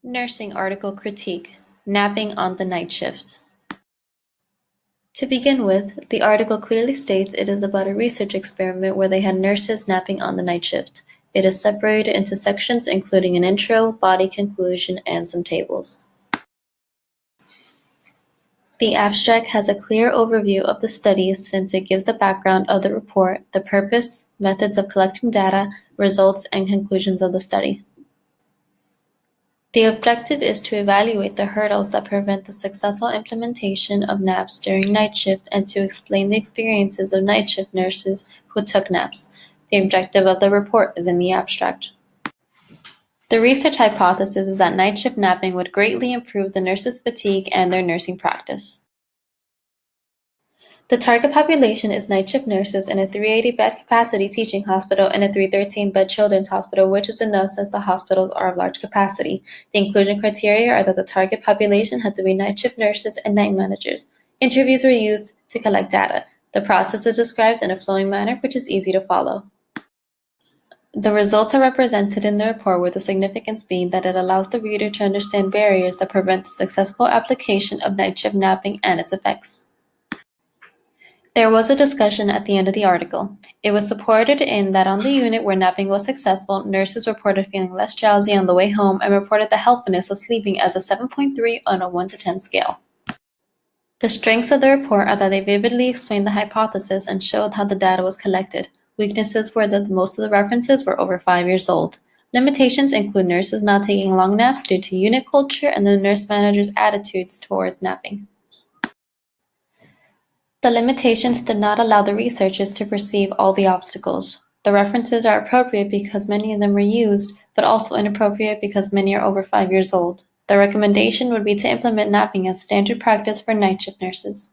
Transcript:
Nursing article critique: Napping on the night shift. To begin with, the article clearly states it is about a research experiment where they had nurses napping on the night shift. It is separated into sections including an intro, body conclusion, and some tables. The abstract has a clear overview of the study since it gives the background of the report, the purpose, methods of collecting data, results, and conclusions of the study. The objective is to evaluate the hurdles that prevent the successful implementation of naps during night shift and to explain the experiences of night shift nurses who took naps. The objective of the report is in the abstract. The research hypothesis is that night shift napping would greatly improve the nurses' fatigue and their nursing practice. The target population is night shift nurses in a 380-bed capacity teaching hospital and a 313-bed children's hospital, which is enough since the hospitals are of large capacity. The inclusion criteria are that the target population had to be night shift nurses and night managers. Interviews were used to collect data. The process is described in a flowing manner, which is easy to follow. The results are represented in the report with the significance being that it allows the reader to understand barriers that prevent the successful application of night shift napping and its effects. There was a discussion at the end of the article. It was supported in that on the unit where napping was successful, nurses reported feeling less drowsy on the way home and reported the helpfulness of sleeping as a 7.3 on a 1 to 10 scale. The strengths of the report are that they vividly explained the hypothesis and showed how the data was collected. Weaknesses were that most of the references were over 5 years old. Limitations include nurses not taking long naps due to unit culture and the nurse manager's attitudes towards napping. The limitations did not allow the researchers to perceive all the obstacles. The references are appropriate because many of them were used, but also inappropriate because many are over 5 years old. The recommendation would be to implement napping as standard practice for night shift nurses.